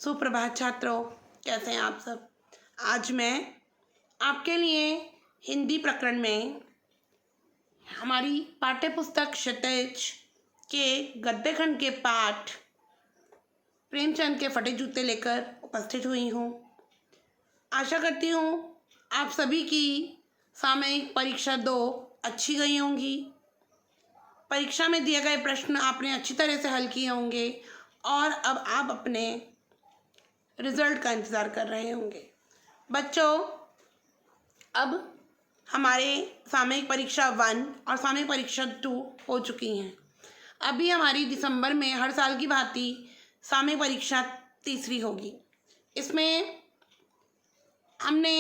सुप्रभात छात्रों, कैसे हैं आप सब। आज मैं आपके लिए हिंदी प्रकरण में हमारी पाठ्य पुस्तक क्षितिज के गद्य खंड के पाठ प्रेमचंद के फटे जूते लेकर उपस्थित हुई हूँ। आशा करती हूँ आप सभी की सामयिक परीक्षा 2 अच्छी गई होंगी। परीक्षा में दिए गए प्रश्न आपने अच्छी तरह से हल किए होंगे और अब आप अपने रिजल्ट का इंतज़ार कर रहे होंगे। बच्चों, अब हमारे सामयिक परीक्षा 1 और सामयिक परीक्षा 2 हो चुकी हैं। अभी हमारी दिसंबर में हर साल की भांति सामयिक परीक्षा तीसरी होगी। इसमें हमने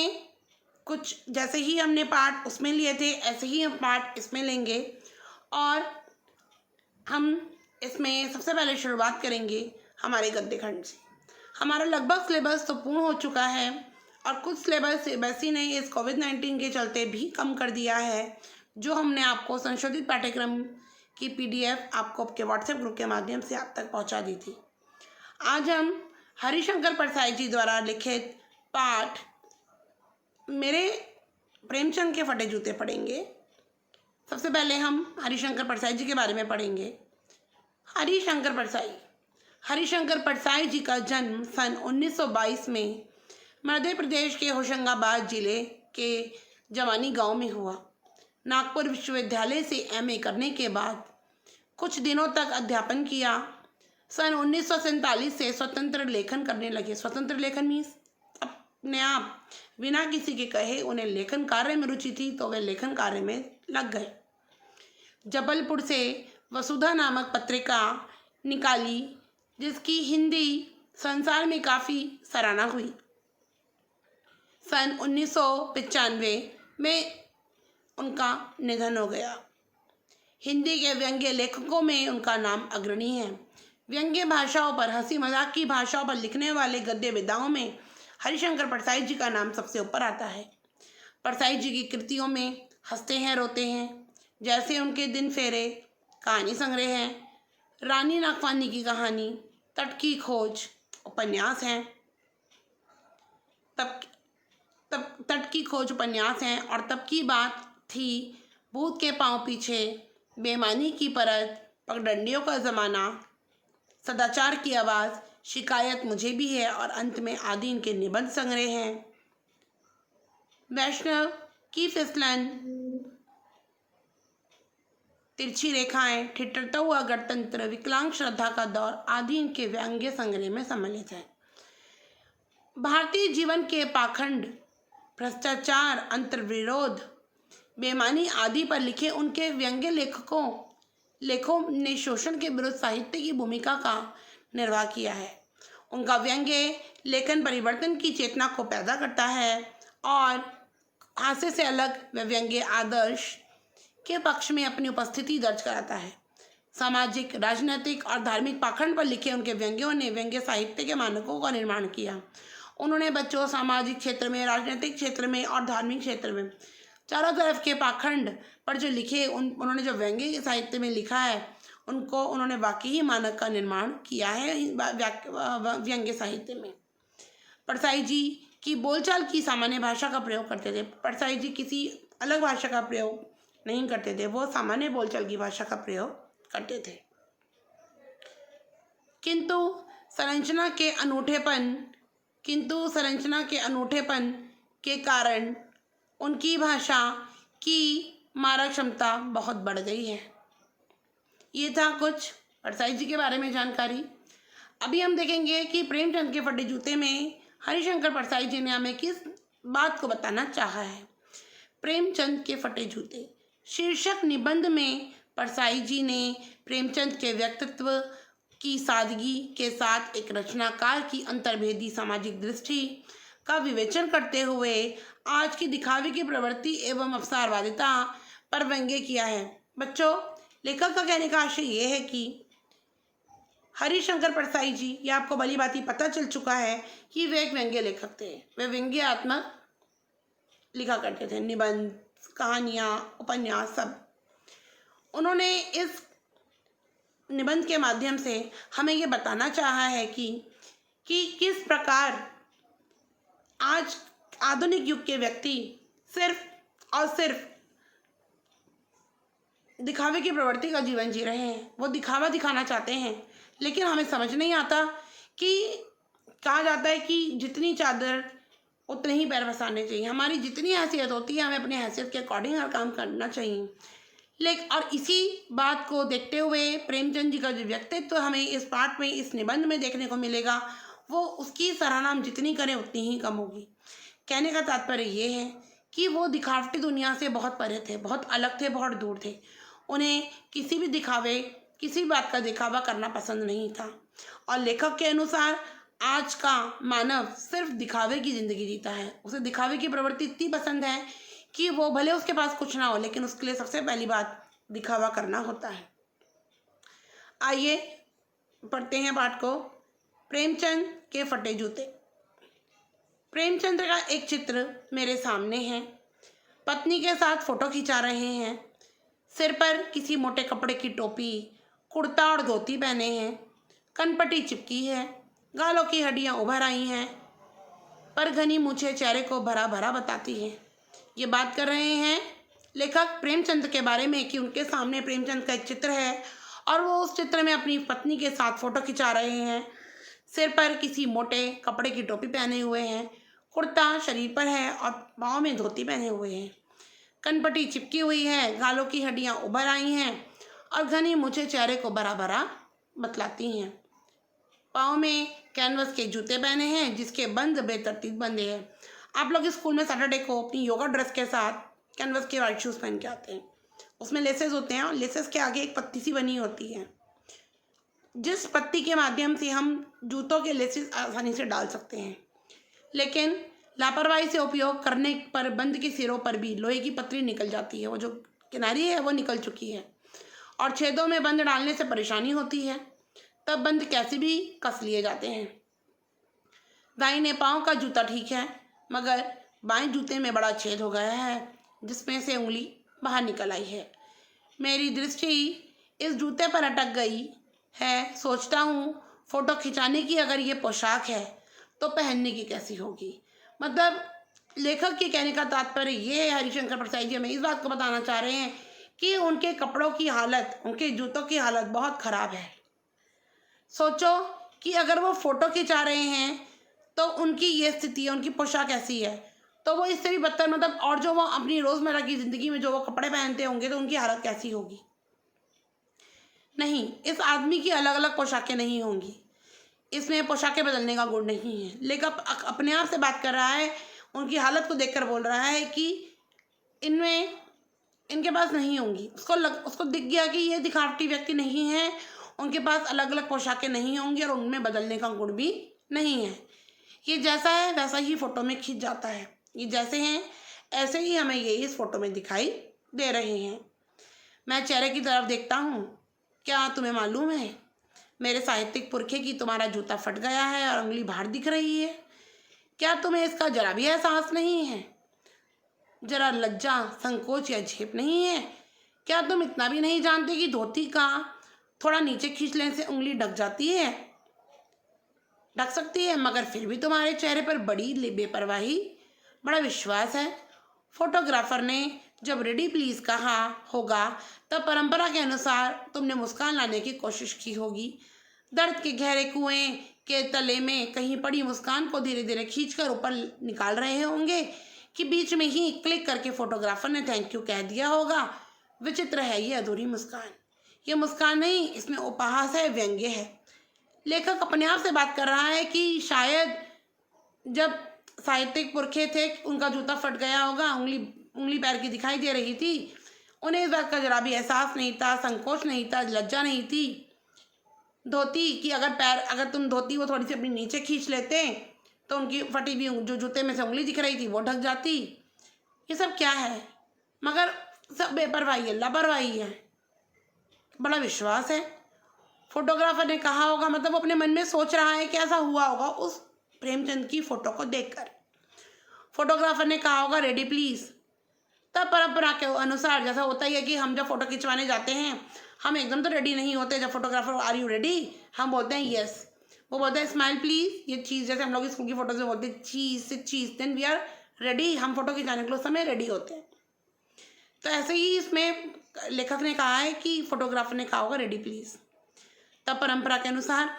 कुछ जैसे ही हमने पाठ उसमें लिए थे ऐसे ही हम पाठ इसमें लेंगे और हम इसमें सबसे पहले शुरुआत करेंगे हमारे गद्य खंड से। हमारा लगभग सिलेबस तो पूर्ण हो चुका है और कुछ सिलेबस वैसे ने इस कोविड-19 के चलते भी कम कर दिया है, जो हमने आपको संशोधित पाठ्यक्रम की PDF आपको आपके व्हाट्सएप ग्रुप के माध्यम से आप तक पहुंचा दी थी। आज हम हरिशंकर परसाई जी द्वारा लिखित पाठ मेरे प्रेमचंद के फटे जूते पढ़ेंगे। सबसे पहले हम हरिशंकर परसाई जी के बारे में पढ़ेंगे। हरिशंकर परसाई जी का जन्म सन 1922 में मध्य प्रदेश के होशंगाबाद जिले के जवानी गांव में हुआ। नागपुर विश्वविद्यालय से MA करने के बाद कुछ दिनों तक अध्यापन किया। सन 1947 से स्वतंत्र लेखन करने लगे। स्वतंत्र लेखन मीन्स अपने आप बिना किसी के कहे उन्हें लेखन कार्य में रुचि थी तो वे लेखन कार्य में लग गए। जबलपुर से वसुधा नामक पत्रिका निकाली, जिसकी हिंदी संसार में काफ़ी सराहना हुई। सन 1995 में उनका निधन हो गया। हिंदी के व्यंग्य लेखकों में उनका नाम अग्रणी है। व्यंग्य भाषाओं पर, हंसी मजाक की भाषाओं पर लिखने वाले गद्य विधाओं में हरिशंकर परसाई जी का नाम सबसे ऊपर आता है। परसाई जी की कृतियों में हंसते हैं रोते हैं जैसे उनके दिन फेरे कहानी संग्रह हैं, रानी नागफानी की कहानी, तट की खोज उपन्यास हैं, तट की खोज उपन्यास हैं और तब की बात थी, भूत के पांव पीछे, बेईमानी की परत, पगडंडियों का ज़माना, सदाचार की आवाज़, शिकायत मुझे भी है और अंत में आदि इनके निबंध संग्रह हैं। वैष्णव की फिसलन, तिरछी रेखाएं, ठिठुरता हुआ गणतंत्र, विकलांग श्रद्धा का दौर आदि इनके व्यंग्य संग्रह में सम्मिलित है। भारतीय जीवन के पाखंड, भ्रष्टाचार, अंतर्विरोध, बेईमानी आदि पर लिखे उनके व्यंग्य लेखों ने शोषण के विरुद्ध साहित्य की भूमिका का निर्वाह किया है। उनका व्यंग्य लेखन परिवर्तन की चेतना को पैदा करता है और हास्य से अलग व व्यंग्य आदर्श के पक्ष में अपनी उपस्थिति दर्ज कराता है। सामाजिक, राजनीतिक और धार्मिक पाखंड पर लिखे उनके व्यंग्यों ने व्यंग्य साहित्य के मानकों का निर्माण किया। उन्होंने बच्चों सामाजिक क्षेत्र में, राजनीतिक क्षेत्र में और धार्मिक क्षेत्र में चारों तरफ के पाखंड पर जो लिखे उन्होंने जो व्यंग्य साहित्य में लिखा है उनको उन्होंने वाकई ही मानक का निर्माण किया है व्यंग्य साहित्य में। परसाई जी की बोलचाल की सामान्य भाषा का प्रयोग करते थे। परसाई जी किसी अलग भाषा का प्रयोग नहीं करते थे, वो सामान्य बोलचाल की भाषा का प्रयोग करते थे। किंतु संरचना के अनूठेपन के कारण उनकी भाषा की मारक क्षमता बहुत बढ़ गई है। ये था कुछ परसाई जी के बारे में जानकारी। अभी हम देखेंगे कि प्रेमचंद के फटे जूते में हरिशंकर परसाई जी ने हमें किस बात को बताना चाहा है। प्रेमचंद के फटे जूते शीर्षक निबंध में परसाई जी ने प्रेमचंद के व्यक्तित्व की सादगी के साथ एक रचनाकार की अंतर्भेदी सामाजिक दृष्टि का विवेचन करते हुए आज की दिखावे की प्रवृत्ति एवं अवसारवादिता पर व्यंग्य किया है। बच्चों, लेखक का कहने का आशय ये है कि हरिशंकर परसाई जी, ये आपको भली भांति पता चल चुका है कि वे एक व्यंग्य लेखक थे। वे व्यंग्यात्मक लिखा करते थे, निबंध, कहानियाँ, उपन्यास सब। उन्होंने इस निबंध के माध्यम से हमें ये बताना चाहा है कि कि किस प्रकार आज आधुनिक युग के व्यक्ति सिर्फ और सिर्फ दिखावे की प्रवृत्ति का जीवन जी रहे हैं। वो दिखावा दिखाना चाहते हैं, लेकिन हमें समझ नहीं आता कि कहा जाता है कि जितनी चादर उतने ही पैर पसारने चाहिए। हमारी जितनी हैसियत होती है हमें अपनी हैसियत के अकॉर्डिंग हर काम करना चाहिए। लेकिन और इसी बात को देखते हुए प्रेमचंद जी का जो व्यक्तित्व हमें इस पाठ में, इस निबंध में देखने को मिलेगा, वो उसकी सराहना हम जितनी करें उतनी ही कम होगी। कहने का तात्पर्य ये है कि वो दिखावटी दुनिया से बहुत परे थे, बहुत अलग थे, बहुत दूर थे। उन्हें किसी भी दिखावे, किसी बात का दिखावा करना पसंद नहीं था। और लेखक के अनुसार आज का मानव सिर्फ दिखावे की ज़िंदगी जीता है। उसे दिखावे की प्रवृत्ति इतनी पसंद है कि वो भले उसके पास कुछ ना हो, लेकिन उसके लिए सबसे पहली बात दिखावा करना होता है। आइए पढ़ते हैं पाठ को। प्रेमचंद के फटे जूते। प्रेमचंद का एक चित्र मेरे सामने है। पत्नी के साथ फोटो खिंचा रहे हैं। सिर पर किसी मोटे कपड़े की टोपी, कुर्ता और धोती पहने हैं। कनपट्टी चिपकी है, गालों की हड्डियां उभर आई हैं, पर घनी मूछें चेहरे को भरा भरा बताती हैं। ये बात कर रहे हैं लेखक प्रेमचंद के बारे में कि उनके सामने प्रेमचंद का एक चित्र है और वो उस चित्र में अपनी पत्नी के साथ फोटो खिंचा रहे हैं। सिर पर किसी मोटे कपड़े की टोपी पहने हुए हैं, कुर्ता शरीर पर है और पाँव में धोती पहने हुए हैं। कनपट्टी चिपकी हुई है, गालों की हड्डियां उभर आई हैं और घनी मूछें चेहरे को भरा भरा बतलाती हैं। पाँव में कैनवस के जूते पहने हैं जिसके बंद बेतरतीब बंधे हैं। आप लोग स्कूल में सैटरडे को अपनी योगा ड्रेस के साथ कैनवस के वाइट शूज़ पहन के आते हैं। उसमें लेसेस होते हैं और लेसेस के आगे एक पत्ती सी बनी होती है, जिस पत्ती के माध्यम से हम जूतों के लेसेस आसानी से डाल सकते हैं। लेकिन लापरवाही से उपयोग करने पर बंद के सिरों पर भी लोहे की पतरी निकल जाती है। वो जो किनारी है वो निकल चुकी है और छेदों में बंद डालने से परेशानी होती है। तब बंद कैसे भी कस लिए जाते हैं। दाहिने पाँव का जूता ठीक है, मगर बाएं जूते में बड़ा छेद हो गया है जिसमें से उंगली बाहर निकल आई है। मेरी दृष्टि इस जूते पर अटक गई है। सोचता हूँ फोटो खिंचाने की अगर ये पोशाक है तो पहनने की कैसी होगी। मतलब लेखक के कहने का तात्पर्य ये है, हरिशंकर प्रसाद जी हमें इस बात को बताना चाह रहे हैं कि उनके कपड़ों की हालत, उनके जूतों की हालत बहुत ख़राब है। सोचो कि अगर वो फ़ोटो खिंचा रहे हैं तो उनकी ये स्थिति है, उनकी पोशाक ऐसी है, तो वो इससे भी बदतर, मतलब और जो वो अपनी रोज़मर्रा की ज़िंदगी में जो वो कपड़े पहनते होंगे तो उनकी हालत कैसी होगी। नहीं, इस आदमी की अलग अलग पोशाकें नहीं होंगी, इसमें पोशाकें बदलने का गुण नहीं है। लेखक अपने आप से बात कर रहा है, उनकी हालत को देखकर बोल रहा है कि इनमें इनके पास नहीं होंगी। उसको दिख गया कि ये दिखावटी व्यक्ति नहीं है, उनके पास अलग अलग पोशाकें नहीं होंगी और उनमें बदलने का गुण भी नहीं है। ये जैसा है वैसा ही फ़ोटो में खिंच जाता है। ये जैसे हैं ऐसे ही हमें ये इस फ़ोटो में दिखाई दे रहे हैं। मैं चेहरे की तरफ देखता हूँ। क्या तुम्हें मालूम है मेरे साहित्यिक पुरखे की तुम्हारा जूता फट गया है और उंगली बाहर दिख रही है। क्या तुम्हें इसका जरा भी एहसास नहीं है? जरा लज्जा, संकोच या झेप नहीं है? क्या तुम इतना भी नहीं जानते कि धोती का थोड़ा नीचे खींच लेने से उंगली ढक जाती है, ढक सकती है, मगर फिर भी तुम्हारे चेहरे पर बड़ी बेपरवाही, बड़ा विश्वास है। फोटोग्राफर ने जब रेडी प्लीज कहा होगा तब परंपरा के अनुसार तुमने मुस्कान लाने की कोशिश की होगी। दर्द के गहरे कुएं के तले में कहीं पड़ी मुस्कान को धीरे धीरे खींचकर ऊपर निकाल रहे होंगे कि बीच में ही क्लिक करके फोटोग्राफर ने थैंक यू कह दिया होगा। विचित्र है ये अधूरी मुस्कान। ये मुस्कान नहीं, इसमें उपहास है, व्यंग्य है। लेखक अपने आप से बात कर रहा है कि शायद जब साहित्यिक पुरखे थे उनका जूता फट गया होगा, उंगली पैर की दिखाई दे रही थी, उन्हें इस बात का जरा भी एहसास नहीं था, संकोच नहीं था, लज्जा नहीं थी। धोती की अगर तुम धोती वो थोड़ी सी अपनी नीचे खींच लेते तो उनकी फटी हुई जो जूते में से उंगली दिख रही थी वो ढक जाती। ये सब क्या है? मगर सब बेपरवाही है, लापरवाही है, बड़ा विश्वास है। फोटोग्राफर ने कहा होगा, मतलब वो अपने मन में सोच रहा है कि ऐसा हुआ होगा उस प्रेमचंद की फ़ोटो को देखकर। फोटोग्राफर ने कहा होगा रेडी प्लीज़। तब परंपरा के अनुसार जैसा होता ही है कि हम जब फ़ोटो खिंचवाने जाते हैं हम एकदम तो रेडी नहीं होते। जब फोटोग्राफर आर यू रेडी, हम बोलते हैं यस। वो बोलता है स्माइल प्लीज, ये चीज़ जैसे हम लोग स्कूल की फोटोज में बोलते हैं चीज से चीज, देन वी आर रेडी, हम फोटो खिंचाने के लिए उस समय रेडी होते हैं। तो ऐसे ही इसमें लेखक ने कहा है कि फोटोग्राफर ने कहा होगा रेडी प्लीज। तब परंपरा के अनुसार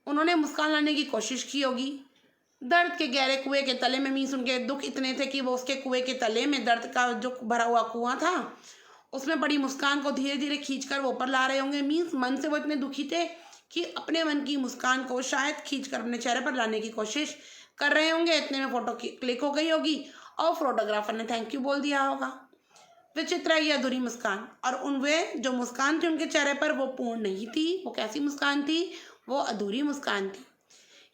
उन्होंने मुस्कान लाने की कोशिश की होगी। दर्द के गहरे कुएं के तले में, मीन्स उनके दुख इतने थे कि वो उसके कुएं के तले में, दर्द का जो भरा हुआ कुआं था उसमें बड़ी मुस्कान को धीरे धीरे खींचकर वो ऊपर ला रहे होंगे। मीन्स मन से वो इतने दुखी थे कि अपने मन की मुस्कान को शायद खींचकर अपने चेहरे पर लाने की कोशिश कर रहे होंगे। इतने में फोटो क्लिक हो गई होगी और फोटोग्राफर ने थैंक यू बोल दिया होगा। विचित्र है ये अधूरी मुस्कान, और उनवे जो मुस्कान थी उनके चेहरे पर वो पूर्ण नहीं थी। वो कैसी मुस्कान थी? वो अधूरी मुस्कान थी।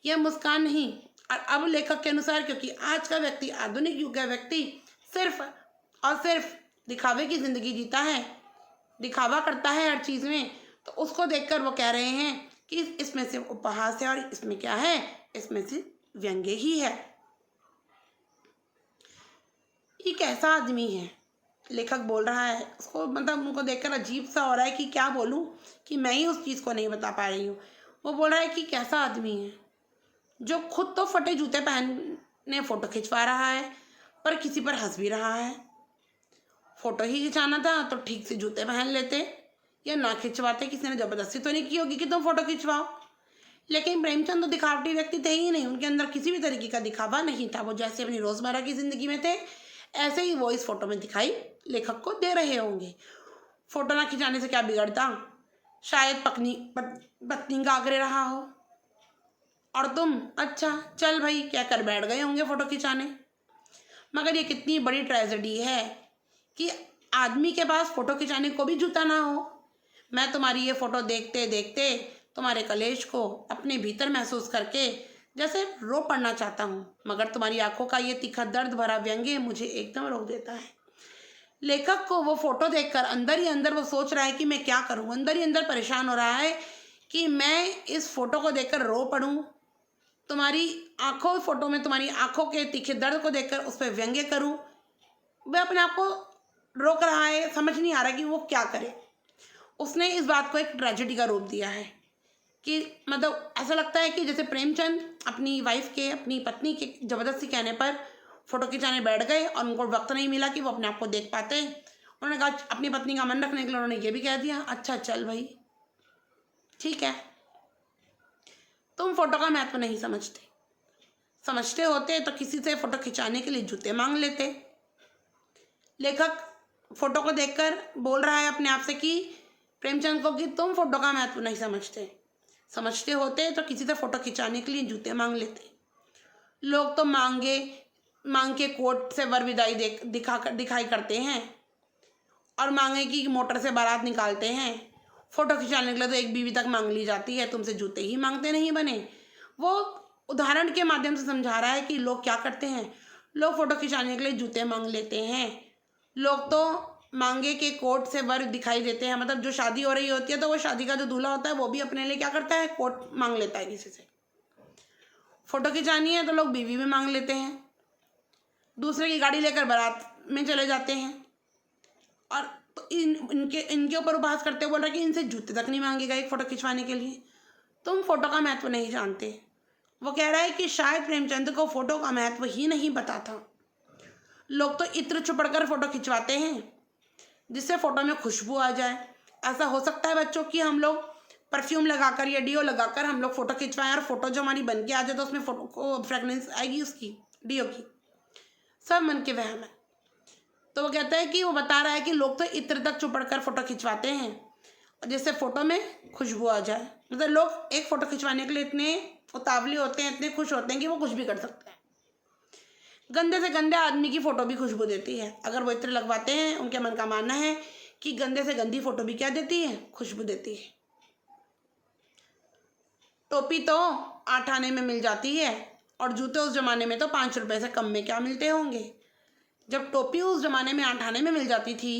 यह मुस्कान नहीं। और अब लेखक के अनुसार क्योंकि आज का व्यक्ति, आधुनिक युग का व्यक्ति सिर्फ और सिर्फ दिखावे की जिंदगी जीता है, दिखावा करता है हर चीज़ में, तो उसको देखकर वो कह रहे हैं कि इसमें सिर्फ उपहास है और इसमें क्या है, इसमें सिर्फ व्यंग्य ही है। ये कैसा आदमी है, लेखक बोल रहा है। उसको मतलब उनको देखकर अजीब सा हो रहा है कि क्या बोलूं, कि मैं ही उस चीज़ को नहीं बता पा रही हूँ। वो बोल रहा है कि कैसा आदमी है जो खुद तो फटे जूते पहनने फ़ोटो खिंचवा रहा है पर किसी पर हंस भी रहा है। फ़ोटो ही खिंचाना था तो ठीक से जूते पहन लेते या ना खिंचवाते, किसी ने ज़बरदस्ती तो नहीं की होगी कि तुम फ़ोटो खिंचवाओ। लेकिन प्रेमचंद तो दिखावटी व्यक्ति थे ही नहीं, उनके अंदर किसी भी तरीके का दिखावा नहीं था। वो जैसे अपनी रोज़मर्रा की ज़िंदगी में थे ऐसे ही वो इस फोटो में दिखाई लेखक को दे रहे होंगे। फ़ोटो ना खिंचाने से क्या बिगड़ता, शायद पत्नी का आग्रह रहा हो और तुम अच्छा चल भाई क्या कर बैठ गए होंगे फ़ोटो खिंचाने। मगर ये कितनी बड़ी ट्रेजेडी है कि आदमी के पास फ़ोटो खिंचाने को भी जूता ना हो। मैं तुम्हारी ये फ़ोटो देखते देखते तुम्हारे कलेश को अपने भीतर महसूस करके जैसे रो पड़ना चाहता हूँ, मगर तुम्हारी आंखों का ये तीखा दर्द भरा व्यंग्य मुझे एकदम रोक देता है। लेखक को वो फ़ोटो देखकर अंदर ही अंदर वो सोच रहा है कि मैं क्या करूँ, अंदर ही अंदर परेशान हो रहा है कि मैं इस फ़ोटो को देखकर रो पड़ूँ, तुम्हारी आंखों फ़ोटो में तुम्हारी आंखों के तीखे दर्द को देखकर उस पर व्यंग्य करूँ। वह अपने आप को रोक रहा है, समझ नहीं आ रहा कि वो क्या करे। उसने इस बात को एक ट्रेजेडी का रूप दिया है कि मतलब ऐसा लगता है कि जैसे प्रेमचंद अपनी वाइफ के, अपनी पत्नी के ज़बरदस्ती कहने पर फ़ोटो खिंचाने बैठ गए और उनको वक्त नहीं मिला कि वो अपने आप को देख पाते। उन्होंने कहा अपनी पत्नी का मन रखने के लिए उन्होंने ये भी कह दिया अच्छा चल भाई ठीक है। तुम फ़ोटो का महत्व नहीं समझते, समझते होते तो किसी से फ़ोटो खिंचाने के लिए जूते मांग लेते। लेखक फ़ोटो को देखकर बोल रहा है अपने आप से कि प्रेमचंद को कि तुम फ़ोटो का महत्व नहीं समझते, समझते होते तो किसी से फ़ोटो खिंचाने के लिए जूते मांग लेते। लोग तो मांग के कोर्ट से वर विदाई दिखाई करते हैं और मांगे की मोटर से बारात निकालते हैं। फ़ोटो खिंचाने के लिए तो एक बीवी तक मांग ली जाती है, तुमसे जूते ही मांगते नहीं बने। वो उदाहरण के माध्यम से समझा रहा है कि लोग क्या करते हैं, लोग फ़ोटो खिंचाने के लिए जूते मांग लेते हैं। लोग तो मांगे के कोट से वर दिखाई देते हैं, मतलब जो शादी हो रही होती है तो वो शादी का जो दूल्हा होता है वो भी अपने लिए क्या करता है, कोट मांग लेता है किसी से। फ़ोटो खिंचानी है तो लोग बीवी में मांग लेते हैं, दूसरे की गाड़ी लेकर बारात में चले जाते हैं। और तो इनके ऊपर उपहास करते हुए बोल रहा है कि इनसे जूते तक नहीं मांगेगा एक फ़ोटो खिंचवाने के लिए। तुम फ़ोटो का महत्व नहीं जानते। वो कह रहा है कि शायद प्रेमचंद को फ़ोटो का महत्व ही नहीं पता था। लोग तो इत्र चुपड़कर फ़ोटो खिंचवाते हैं जिससे फ़ोटो में खुशबू आ जाए। ऐसा हो सकता है बच्चों कि हम लोग परफ्यूम लगाकर या डीओ लगाकर हम लोग फ़ोटो खिंचवाएं और फ़ोटो जो हमारी बन के आ जाए तो उसमें फ़ोटो को फ्रेगनेंस आएगी उसकी, डीओ की। सब मन के वहम है। तो वो कहता है कि वो बता रहा है कि लोग तो इत्र तक चुपड़कर फ़ोटो खिंचवाते हैं जिससे फ़ोटो में खुशबू आ जाए। मतलब लोग एक फ़ोटो खिंचवाने के लिए इतने उतावले होते हैं, इतने खुश होते हैं कि वो कुछ भी कर सकते हैं। गंदे से गंदे आदमी की फ़ोटो भी खुशबू देती है। अगर वो इत्र लगवाते हैं, उनके मन का मानना है कि गंदे से गंदी फ़ोटो भी क्या देती है, खुशबू देती है। टोपी तो 8 आने में मिल जाती है और जूते उस ज़माने में तो 5 रुपये से कम में क्या मिलते होंगे। जब टोपी उस ज़माने में 8 आने में मिल जाती थी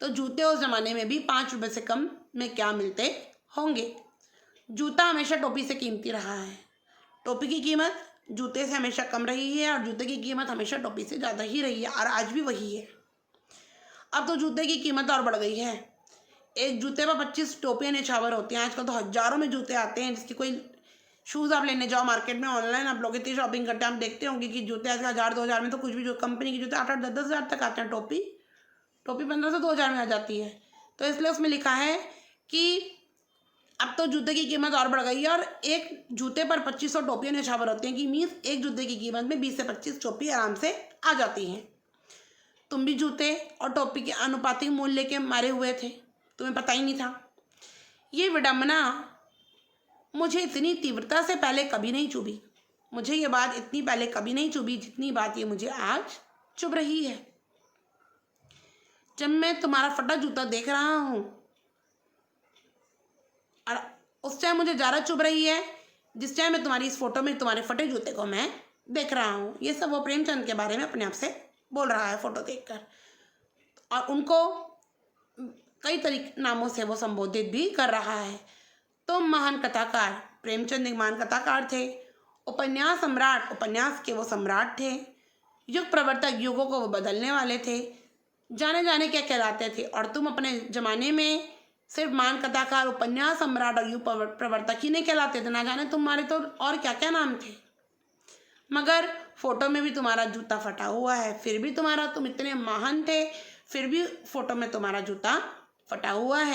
तो जूते उस ज़माने में भी 5 रुपये से कम में क्या मिलते होंगे। जूता हमेशा टोपी से कीमती रहा है। टोपी की कीमत जूते से हमेशा कम रही है और जूते की कीमत हमेशा टोपी से ज़्यादा ही रही है और आज भी वही है। अब तो जूते की कीमत और बढ़ गई है। एक जूते पर 25 टोपियाँ निछावर होती हैं। आजकल तो हज़ारों में जूते आते हैं जिसकी कोई शूज़ आप लेने जाओ मार्केट में, ऑनलाइन आप लोग इतनी शॉपिंग करते हैं, आप देखते होंगे कि जूते आज 1000-2000 में तो कुछ भी जो कंपनी की जूते 8-8 10-10 हज़ार तक आते हैं। टोपी 1500 से 2000 में आ जाती है। तो इसलिए उसमें लिखा है कि अब तो जूते की कीमत और बढ़ गई है और एक जूते पर 2500 टोपियाँ न्यौछावर होती हैं कि मीन्स एक जूते की कीमत में 20 से 25 टोपी आराम से आ जाती हैं। तुम भी जूते और टोपी के अनुपातिक मूल्य के मारे हुए थे, तुम्हें पता ही नहीं था। ये विडंबना मुझे इतनी तीव्रता से पहले कभी नहीं चुभी, मुझे ये बात इतनी पहले कभी नहीं चुभी जितनी बात ये मुझे आज चुभ रही है। जब मैं तुम्हारा फटा जूता देख रहा हूँ और उस टाइम मुझे ज़्यादा चुभ रही है जिस टाइम मैं तुम्हारी इस फोटो में तुम्हारे फटे जूते को मैं देख रहा हूँ। ये सब वो प्रेमचंद के बारे में अपने आप से बोल रहा है फोटो देखकर, और उनको कई नामों से वो संबोधित भी कर रहा है। तो महान कथाकार प्रेमचंद एक महान कथाकार थे, उपन्यास सम्राट, उपन्यास के वो सम्राट थे, युग प्रवर्तक, युगों को वो बदलने वाले थे, जाने जाने क्या कहलाते थे। और तुम अपने ज़माने में सिर्फ महान कथाकार, उपन्यास सम्राट और युग प्रवर्तक ही नहीं कहलाते थे, ना जाने तुम्हारे तो और क्या क्या नाम थे। मगर फोटो में भी तुम्हारा जूता फटा हुआ है, फिर भी तुम इतने महान थे, फिर भी फोटो में तुम्हारा जूता फटा हुआ है।